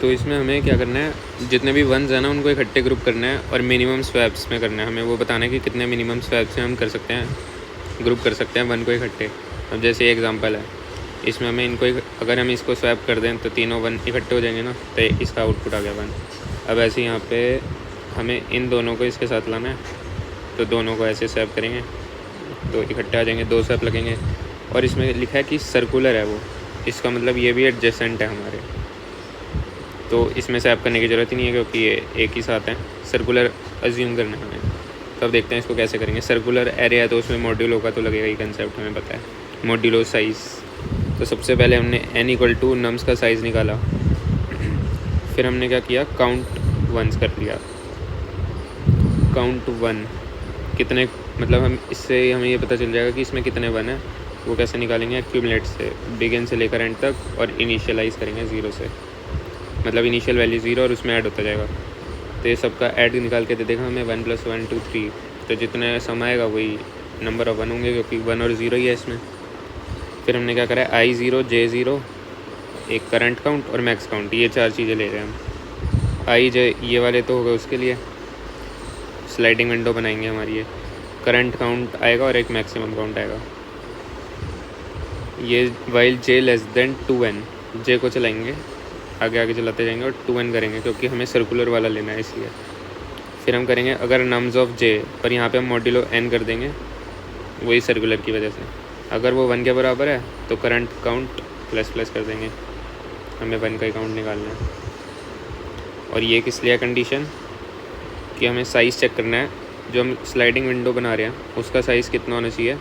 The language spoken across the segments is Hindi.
तो इसमें हमें क्या करना है, जितने भी वंस हैं ना उनको इकट्ठे ग्रुप करना है और मिनिमम स्वैप्स में करना है। हमें वो बताना है कि कितने मिनिमम स्वैप्स में हम कर सकते हैं, ग्रुप कर सकते हैं वन को इकट्ठे। अब जैसे एग्जांपल है, इसमें हमें इनको अगर हम इसको स्वैप कर दें तो तीनों वन इकट्ठे हो जाएंगे ना, तो इसका आउटपुट आ गया वन। अब ऐसे यहाँ पे हमें इन दोनों को इसके साथ लाना है, तो दोनों को ऐसे स्वैप करेंगे तो इकट्ठे आ जाएंगे, 2 स्वैप लगेंगे। और इसमें लिखा है कि सर्कुलर है वो, इसका मतलब ये भी एडजेसेंट है हमारे, तो इसमें स्वैप करने की ज़रूरत ही नहीं है क्योंकि ये एक ही साथ हैं। सर्कुलर अज्यूम करना है हमें। तो अब देखते हैं इसको कैसे करेंगे। सर्कुलर एरे है तो उसमें मॉड्यूलो का तो लगेगा ही, कंसेप्ट हमें पता है, मॉड्यूलो साइज़। तो सबसे पहले हमने n = नम्स का साइज़ निकाला, फिर हमने क्या किया, काउंट वंस कर लिया। काउंट वन कितने, मतलब हम इससे हमें ये पता चल जाएगा कि इसमें कितने वन है। वो कैसे निकालेंगे, एक्यूमुलेट से, बिगिन से लेकर एंड तक, और इनिशियलाइज़ करेंगे 0 से, मतलब इनिशियल वैल्यू 0 और उसमें ऐड होता जाएगा। तो ये सबका ऐड निकाल के दे देगा हमें 1 + 1 2 3। तो जितने सम आएगा वही नंबर ऑफ वन होंगे, क्योंकि 1 और 0 ही है इसमें। फिर हमने क्या करा है, I0 J0, एक करंट काउंट और मैक्स काउंट, ये 4 चीज़ें ले रहे हैं हम। I J ये वाले तो हो गए, उसके लिए स्लाइडिंग विंडो बनाएंगे हमारी। ये करंट काउंट आएगा और एक मैक्सिमम काउंट आएगा। ये वाइल J < 2n, J को चलाएंगे, आगे आगे चलाते जाएंगे और 2n करेंगे क्योंकि हमें सर्कुलर वाला लेना है इसलिए। फिर हम करेंगे अगर नम्स ऑफ J, पर यहाँ पे हम मॉड्यूलो n कर देंगे, वही सर्कुलर की वजह से। अगर वो 1 के बराबर है तो करंट काउंट ++ कर देंगे, हमें 1 का ही काउंट निकालना है। और ये किस लिए कंडीशन, कि हमें साइज़ चेक करना है, जो हम स्लाइडिंग विंडो बना रहे हैं उसका साइज़ कितना होना चाहिए,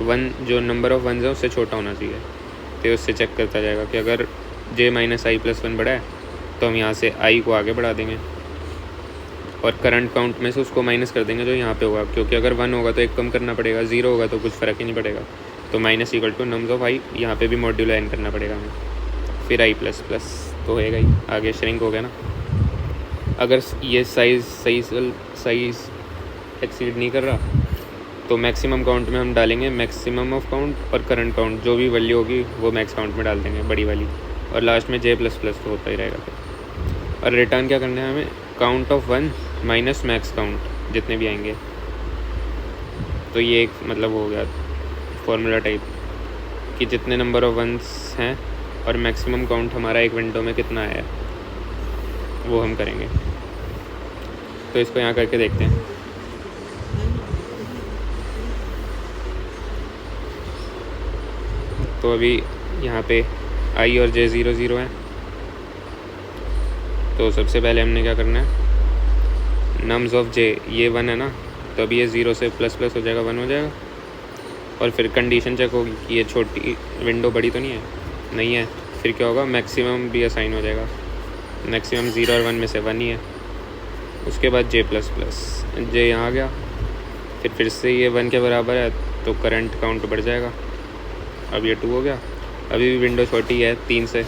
1 जो नंबर ऑफ़ वंस है उससे छोटा होना चाहिए। तो उससे चेक करता जाएगा कि अगर J - I + 1 बड़ा है तो हम यहाँ से I को आगे बढ़ा देंगे और करंट काउंट में से उसको माइनस कर देंगे जो यहाँ पे होगा, क्योंकि अगर 1 होगा तो एक कम करना पड़ेगा, 0 होगा तो कुछ फ़र्क ही नहीं पड़ेगा। तो - नम्स ऑफ I, यहाँ पे भी मॉड्यूलो n करना पड़ेगा हमें, फिर I ++ तो होएगा ही, आगे श्रिंक हो गया ना। अगर ये साइज़ एक्सीड नहीं कर रहा तो मैक्सिमम काउंट में हम डालेंगे मैक्सिमम ऑफ काउंट, और करंट काउंट जो भी वैल्यू होगी वो मैक्स काउंट में डाल देंगे, बड़ी वाली, और लास्ट में J ++ तो होता ही रहेगा फिर। और रिटर्न क्या करना है हमें, काउंट ऑफ 1 - मैक्स काउंट, जितने भी आएंगे। तो ये एक मतलब हो गया फॉर्मूला टाइप, कि जितने नंबर ऑफ वंस हैं और मैक्सिमम काउंट हमारा एक विंडो में कितना है वो हम करेंगे। तो इसको यहाँ करके देखते हैं। तो अभी यहाँ पे I और J 0 0 हैं। तो सबसे पहले हमने क्या करना है, नम्स ऑफ J ये 1 है ना, तो अभी ये 0 से ++ हो जाएगा, 1 हो जाएगा। और फिर कंडीशन चेक होगी कि ये छोटी विंडो बड़ी तो नहीं है। फिर क्या होगा, मैक्सिमम भी असाइन हो जाएगा, मैक्सिमम 0 और 1 में से 1 ही है। उसके बाद J ++, J यहाँ आ गया। फिर से ये 1 के बराबर है तो करंट काउंट बढ़ जाएगा, अब ये 2 हो गया। अभी भी विंडो छोटी है 3 से,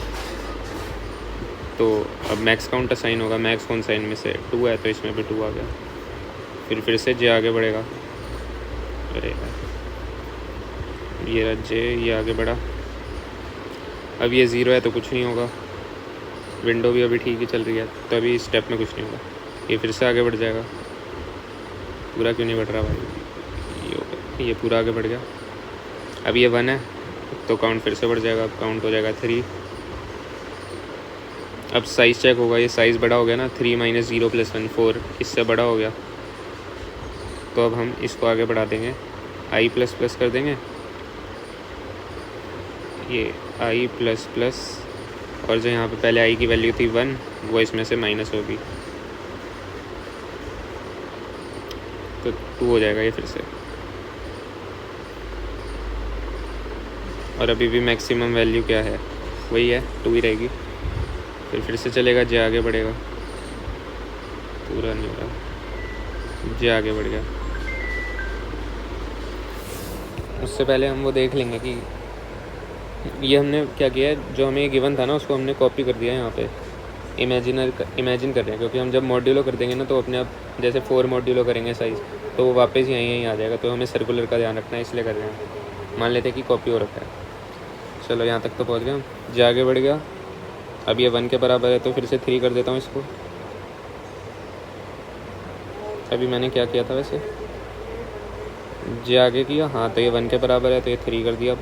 तो अब मैक्स काउंट असाइन होगा, मैक्स कौन साइन में से 2 है तो इसमें भी 2 आ गया। फिर से J आगे बढ़ेगा, अरे ये रहा J, ये आगे बढ़ा। अब ये 0 है तो कुछ नहीं होगा, विंडो भी अभी ठीक ही चल रही है, तो अभी स्टेप में कुछ नहीं होगा। ये फिर से आगे बढ़ जाएगा, पूरा क्यों नहीं बढ़ रहा भाई, ये पूरा आगे बढ़ गया। अब ये 1 है तो काउंट फिर से बढ़ जाएगा, काउंट हो जाएगा 3। अब साइज़ चेक होगा, ये साइज़ बड़ा हो गया ना, 3 - 0 + 1 4, इससे बड़ा हो गया। तो अब हम इसको आगे बढ़ा देंगे, I ++ कर देंगे, ये I ++, और जो यहाँ पे पहले I की वैल्यू थी 1 वो इसमें से माइनस होगी, तो 2 हो जाएगा ये फिर से। और अभी भी मैक्सिमम वैल्यू क्या है, वही है, 2 ही रहेगी। फिर से चलेगा, J आगे बढ़ेगा, पूरा नहीं हो रहा, J आगे बढ़ गया। उससे पहले हम वो देख लेंगे कि ये हमने क्या किया है, जो हमें गिवन था ना उसको हमने कॉपी कर दिया है यहाँ पे, इमेजिन कर रहे हैं, क्योंकि हम जब मॉड्यूलो कर देंगे ना तो अपने आप जैसे 4 मॉड्यूलो करेंगे साइज़, तो वो वापस यहीं आ जाएगा। तो हमें सर्कुलर का ध्यान रखना है, इसलिए कर रहे हैं। मान लेते हैं कि कॉपी हो रखा है, चलो यहाँ तक तो पहुँच गए हम। J आगे बढ़ गया, अब ये 1 के बराबर है तो फिर से 3 कर देता हूँ इसको। अभी मैंने क्या किया था वैसे, जे आगे किया, हाँ तो ये 1 के बराबर है तो ये 3 कर दिया अब।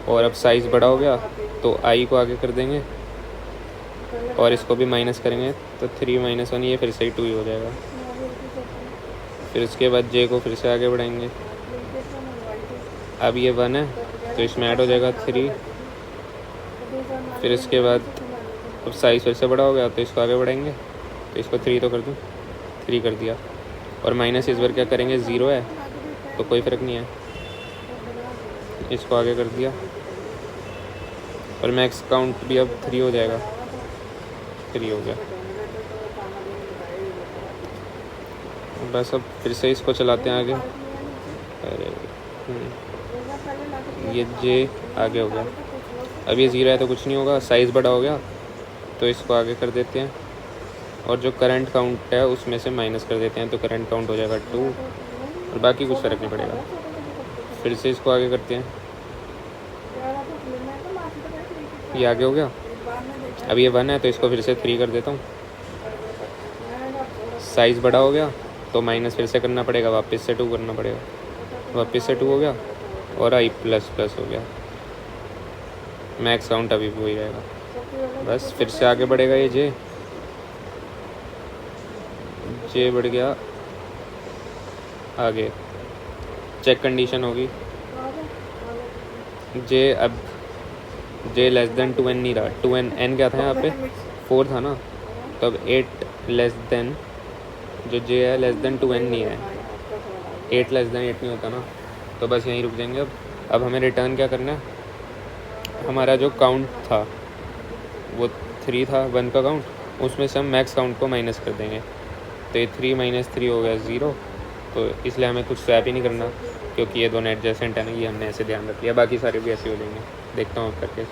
और अब साइज़ बड़ा हो गया तो आई को आगे कर देंगे और इसको भी माइनस करेंगे तो 3 - 1 ये फिर से ही 2 ही हो जाएगा। फिर उसके बाद जे को फिर से आगे बढ़ाएंगे। अब ये 1 है तो इसमें ऐड हो जाएगा 3। फिर इसके बाद अब साइज़ फिर से बड़ा हो गया तो इसको आगे बढ़ाएंगे, तो इसको 3 तो कर दूँ, 3 कर दिया। और माइनस इस बार क्या करेंगे, 0 है तो कोई फ़र्क नहीं है, इसको आगे कर दिया। और मैक्स काउंट भी अब 3 हो जाएगा, 3 हो गया। बस अब फिर से इसको चलाते हैं आगे। अरे ये जे आगे हो गया। अब ये 0 है तो कुछ नहीं होगा, साइज़ बड़ा हो गया तो इसको आगे कर देते हैं और जो करंट काउंट है उसमें से माइनस कर देते हैं तो करंट काउंट हो जाएगा 2 और बाकी कुछ फ़र्क नहीं पड़ेगा। फिर से इसको आगे करते हैं, ये आगे हो गया। अब ये 1 है तो इसको फिर से 3 कर देता हूँ। साइज़ बड़ा हो गया तो माइनस फिर से करना पड़ेगा, वापस से 2 करना पड़ेगा, वापस से 2 हो गया और आई प्लस प्लस हो गया। मैक्स काउंट अभी भी वही रहेगा। बस फिर से आगे बढ़ेगा ये जे बढ़ गया आगे। चेक कंडीशन होगी, जे अब जे लेस देन 2n नहीं रहा, 2n क्या था यहाँ पे, 4 था ना, तो अब 8 लेस देन, जो जे है लेस देन 2n नहीं है, 8 लेस देन 8 नहीं होता ना, तो बस यहीं रुक जाएंगे। अब हमें रिटर्न क्या करना है, हमारा जो काउंट था वो 3 था, 1 का काउंट, उसमें से हम मैक्स काउंट को माइनस कर देंगे, तो ये 3 - 3 हो गया 0। तो इसलिए हमें कुछ स्वैप ही नहीं करना क्योंकि ये दोनों एडजेसेंट है ना, ये हमने ऐसे ध्यान रख लिया, बाकी सारे भी ऐसे हो जाएंगे। देखता हूँ अब करके।